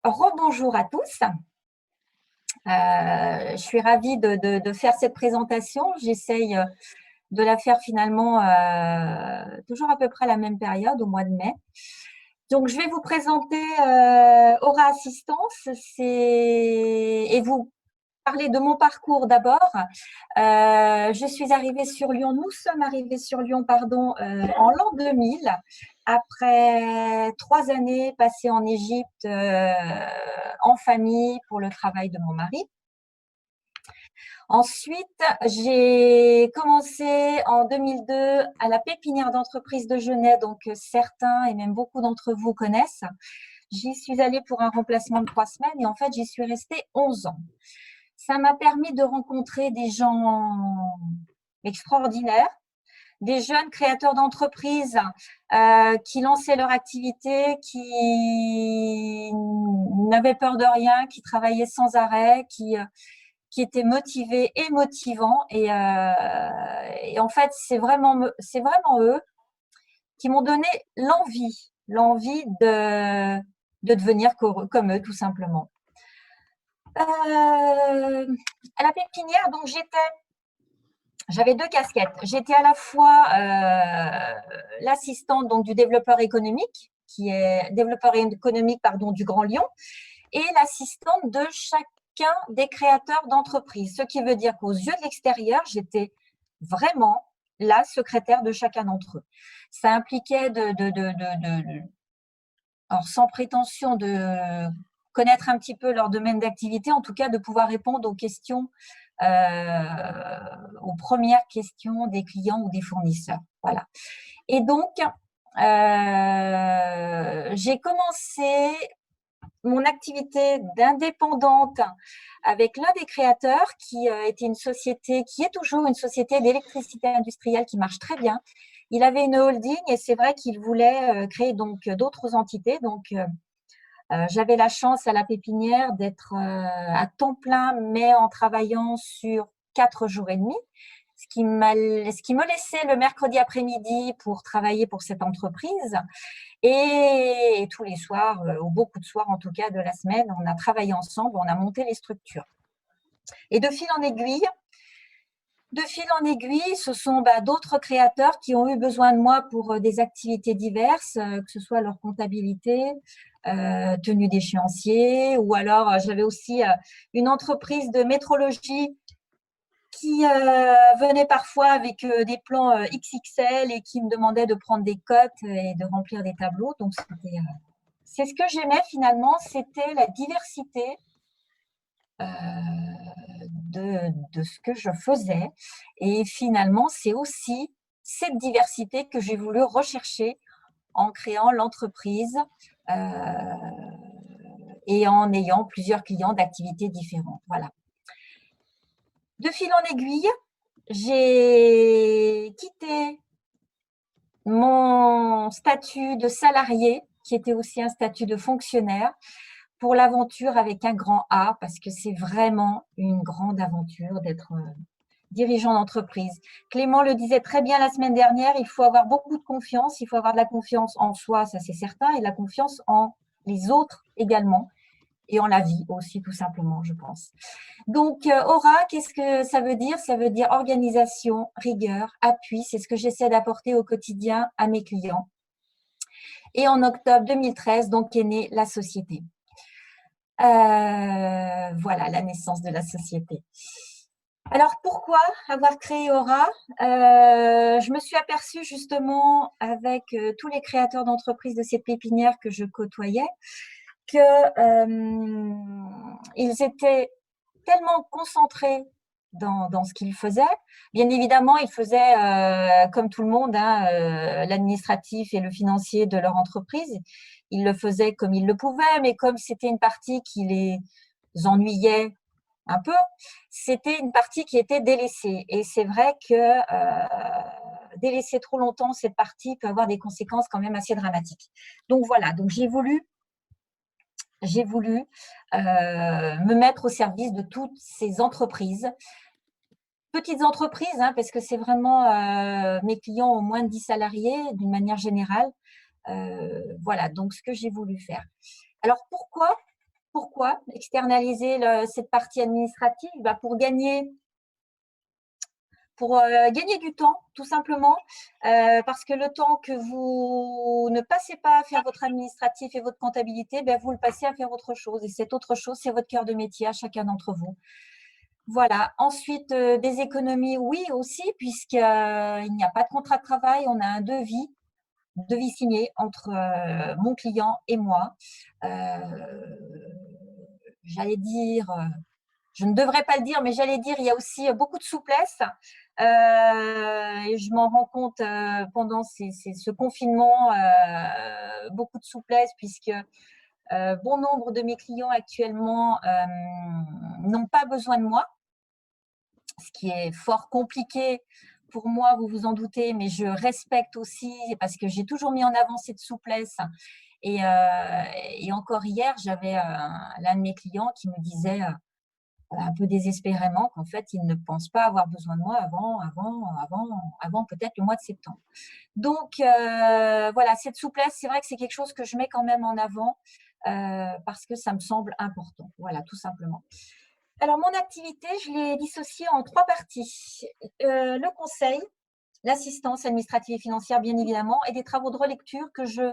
rebonjour à tous. Je suis ravie de faire cette présentation. J'essaye de la faire finalement toujours à peu près à la même période, au mois de mai. Donc, je vais vous présenter Aura Assistance et vous parler de mon parcours d'abord. Je suis arrivée sur Lyon, nous sommes arrivés sur Lyon, pardon, en l'an 2000, après 3 années passées en Égypte en famille pour le travail de mon mari. Ensuite, j'ai commencé en 2002 à la pépinière d'entreprise de Genève, donc certains et même beaucoup d'entre vous connaissent. J'y suis allée pour un remplacement de 3 semaines et en fait, j'y suis restée 11 ans. Ça m'a permis de rencontrer des gens extraordinaires, des jeunes créateurs d'entreprises qui lançaient leur activité, qui n'avaient peur de rien, qui travaillaient sans arrêt, qui étaient motivés et motivants. Et en fait, c'est vraiment eux qui m'ont donné l'envie de devenir comme eux, tout simplement. À la pépinière, donc j'avais 2 casquettes. J'étais à la fois l'assistante donc du développeur économique, qui est développeur économique du Grand Lyon, et l'assistante de chacun des créateurs d'entreprise. Ce qui veut dire qu'aux yeux de l'extérieur, j'étais vraiment la secrétaire de chacun d'entre eux. Ça impliquait alors sans prétention de connaître un petit peu leur domaine d'activité, en tout cas de pouvoir répondre aux questions, aux premières questions des clients ou des fournisseurs. Voilà. Et donc, j'ai commencé mon activité d'indépendante avec l'un des créateurs qui était une société, qui est toujours une société d'électricité industrielle qui marche très bien. Il avait une holding et c'est vrai qu'il voulait créer donc d'autres entités. Donc, j'avais la chance à la pépinière d'être à temps plein, mais en travaillant sur 4 jours et demi, ce qui me laissait le mercredi après-midi pour travailler pour cette entreprise. Et tous les soirs, ou beaucoup de soirs en tout cas de la semaine, on a travaillé ensemble, on a monté les structures. Et de fil en aiguille, ce sont d'autres créateurs qui ont eu besoin de moi pour des activités diverses, que ce soit leur comptabilité, tenue d'échéancier, ou alors j'avais aussi une entreprise de métrologie qui venait parfois avec des plans XXL et qui me demandait de prendre des cotes et de remplir des tableaux. Donc, c'est ce que j'aimais finalement, c'était la diversité de ce que je faisais. Et finalement, c'est aussi cette diversité que j'ai voulu rechercher en créant l'entreprise et en ayant plusieurs clients d'activités différentes. Voilà. De fil en aiguille, j'ai quitté mon statut de salarié, qui était aussi un statut de fonctionnaire, pour l'aventure avec un grand A, parce que c'est vraiment une grande aventure d'être dirigeant d'entreprise. Clément le disait très bien la semaine dernière, il faut avoir beaucoup de confiance, il faut avoir de la confiance en soi, ça c'est certain, et de la confiance en les autres également, et en la vie aussi, tout simplement, je pense. Donc, Aura, qu'est-ce que ça veut dire? Ça veut dire organisation, rigueur, appui. C'est ce que j'essaie d'apporter au quotidien à mes clients. Et en octobre 2013, donc, est née la société. Voilà, la naissance de la société. Alors, pourquoi avoir créé Aura? Je me suis aperçue justement avec tous les créateurs d'entreprises de cette pépinière que je côtoyais, qu'ils étaient tellement concentrés dans ce qu'ils faisaient. Bien évidemment, ils faisaient, comme tout le monde, l'administratif et le financier de leur entreprise. Ils le faisaient comme ils le pouvaient, mais comme c'était une partie qui les ennuyait un peu, c'était une partie qui était délaissée. Et c'est vrai que délaisser trop longtemps cette partie peut avoir des conséquences quand même assez dramatiques. Donc voilà, donc j'ai voulu me mettre au service de toutes ces entreprises, petites entreprises, parce que c'est vraiment mes clients ont moins de 10 salariés d'une manière générale. Voilà, donc ce que j'ai voulu faire. Alors pourquoi Pourquoi externaliser cette partie administrative? Pour gagner du temps, tout simplement, parce que le temps que vous ne passez pas à faire votre administratif et votre comptabilité, vous le passez à faire autre chose. Et cette autre chose, c'est votre cœur de métier à chacun d'entre vous. Voilà. Ensuite, des économies, oui, aussi, puisqu'il n'y a pas de contrat de travail, on a un devis signé entre mon client et moi. J'allais dire, je ne devrais pas le dire, mais j'allais dire, il y a aussi beaucoup de souplesse. Et je m'en rends compte pendant ce confinement, beaucoup de souplesse, puisque bon nombre de mes clients actuellement n'ont pas besoin de moi, ce qui est fort compliqué pour moi, vous vous en doutez, mais je respecte aussi parce que j'ai toujours mis en avant cette souplesse. Et encore hier, j'avais l'un de mes clients qui me disait un peu désespérément qu'en fait, il ne pense pas avoir besoin de moi avant peut-être le mois de septembre. Donc, voilà, cette souplesse, c'est vrai que c'est quelque chose que je mets quand même en avant parce que ça me semble important. Voilà, tout simplement. Alors, mon activité, je l'ai dissociée en 3 parties. Le conseil, l'assistance administrative et financière, bien évidemment, et des travaux de relecture que je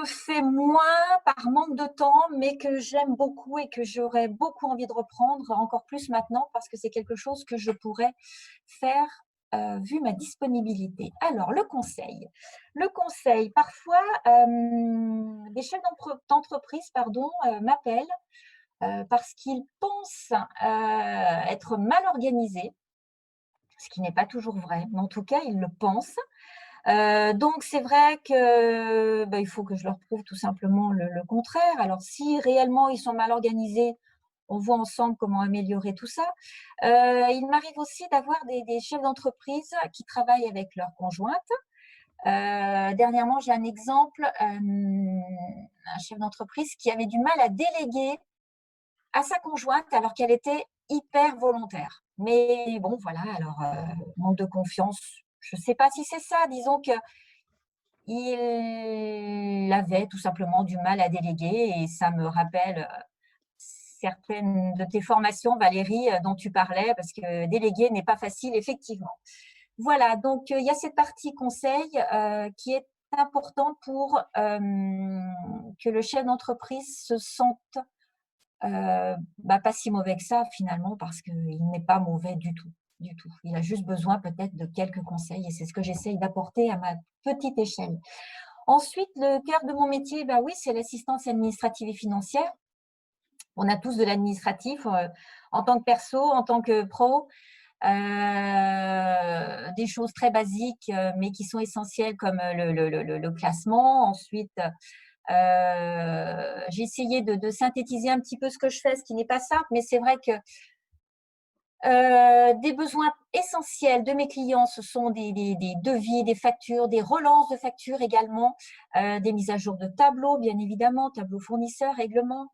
fais moins par manque de temps, mais que j'aime beaucoup et que j'aurais beaucoup envie de reprendre, encore plus maintenant, parce que c'est quelque chose que je pourrais faire vu ma disponibilité. Alors, le conseil. Le conseil, parfois, des chefs d'entreprise m'appellent parce qu'ils pensent être mal organisés, ce qui n'est pas toujours vrai, mais en tout cas, ils le pensent. Donc, c'est vrai que il faut que je leur prouve tout simplement le contraire. Alors, si réellement ils sont mal organisés, on voit ensemble comment améliorer tout ça. Il m'arrive aussi d'avoir des chefs d'entreprise qui travaillent avec leur conjointe. Dernièrement, j'ai un exemple, un chef d'entreprise qui avait du mal à déléguer à sa conjointe alors qu'elle était hyper volontaire. Mais bon, voilà, alors manque de confiance, je ne sais pas si c'est ça. Disons qu'il avait tout simplement du mal à déléguer et ça me rappelle certaines de tes formations, Valérie, dont tu parlais, parce que déléguer n'est pas facile, effectivement. Voilà, donc il y a cette partie conseil qui est importante pour que le chef d'entreprise se sente pas si mauvais que ça finalement, parce qu'il n'est pas mauvais du tout, du tout. Il a juste besoin peut-être de quelques conseils et c'est ce que j'essaye d'apporter à ma petite échelle. Ensuite, le cœur de mon métier, oui, c'est l'assistance administrative et financière. On a tous de l'administratif en tant que perso, en tant que pro. Des choses très basiques mais qui sont essentielles comme le classement. Ensuite, j'ai essayé de synthétiser un petit peu ce que je fais, ce qui n'est pas simple, mais c'est vrai que des besoins essentiels de mes clients, ce sont des devis, des factures, des relances de factures également, des mises à jour de tableaux, bien évidemment, tableaux fournisseurs, règlements,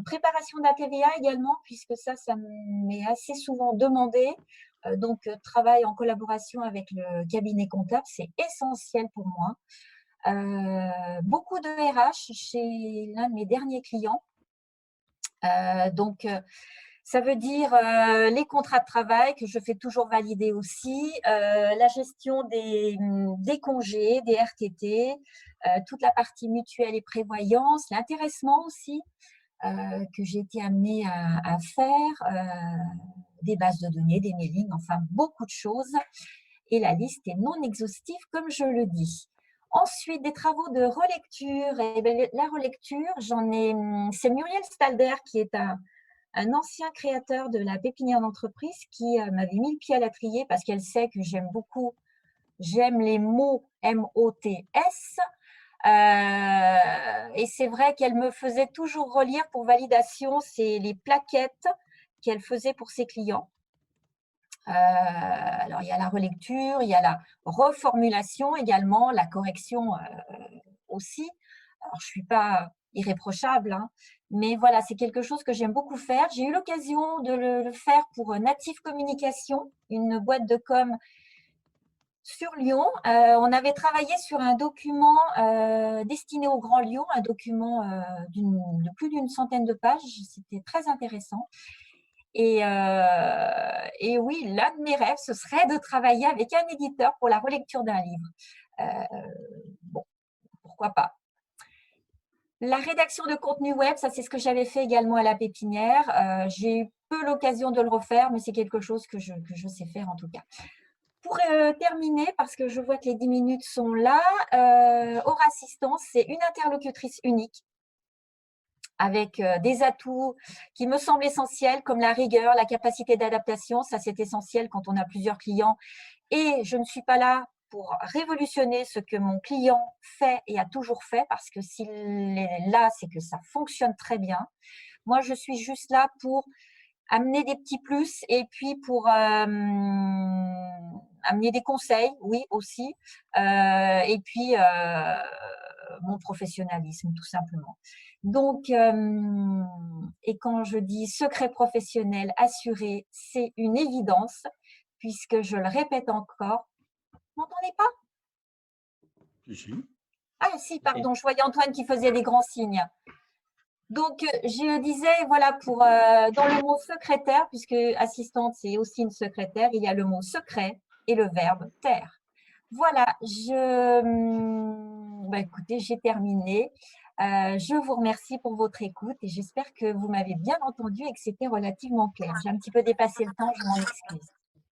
préparation d'un TVA également, puisque ça m'est assez souvent demandé. Donc, travail en collaboration avec le cabinet comptable, c'est essentiel pour moi. Beaucoup de RH chez l'un de mes derniers clients. Donc, ça veut dire les contrats de travail que je fais toujours valider aussi, la gestion des congés, des RTT, toute la partie mutuelle et prévoyance, l'intéressement aussi que j'ai été amenée à faire, des bases de données, des mailings, enfin beaucoup de choses. Et la liste est non exhaustive, comme je le dis. Ensuite, des travaux de relecture. Et la relecture, c'est Muriel Stalder qui est un ancien créateur de la pépinière d'entreprise qui m'avait mis le pied à l'étrier parce qu'elle sait que j'aime les mots MOTS. Et c'est vrai qu'elle me faisait toujours relire pour validation les plaquettes qu'elle faisait pour ses clients. Alors, il y a la relecture, il y a la reformulation également, la correction aussi. Alors, je ne suis pas irréprochable, hein, mais voilà, c'est quelque chose que j'aime beaucoup faire. J'ai eu l'occasion de le faire pour Native Communication, une boîte de com Sur Lyon, on avait travaillé sur un document destiné au Grand Lyon, un document de plus d'une centaine de pages. C'était très intéressant. Et oui, l'un de mes rêves, ce serait de travailler avec un éditeur pour la relecture d'un livre. Bon, pourquoi pas. La rédaction de contenu web, ça c'est ce que j'avais fait également à la Pépinière. J'ai eu peu l'occasion de le refaire, mais c'est quelque chose que je sais faire en tout cas. Pour terminer, parce que je vois que les 10 minutes sont là, Aura Assistance, c'est une interlocutrice unique avec des atouts qui me semblent essentiels, comme la rigueur, la capacité d'adaptation. Ça, c'est essentiel quand on a plusieurs clients. Et je ne suis pas là pour révolutionner ce que mon client fait et a toujours fait, parce que s'il est là, c'est que ça fonctionne très bien. Moi, je suis juste là pour amener des petits plus et puis pour amener des conseils, oui, aussi, et puis mon professionnalisme, tout simplement. Donc, et quand je dis secret professionnel assuré, c'est une évidence, puisque je le répète encore. Vous m'entendez pas? Si. Ah si, pardon, je voyais Antoine qui faisait des grands signes. Donc, je disais, voilà, dans le mot secrétaire, puisque assistante, c'est aussi une secrétaire, il y a le mot secret et le verbe taire. Voilà, écoutez, j'ai terminé. Je vous remercie pour votre écoute et j'espère que vous m'avez bien entendu et que c'était relativement clair. J'ai un petit peu dépassé le temps, je m'en excuse.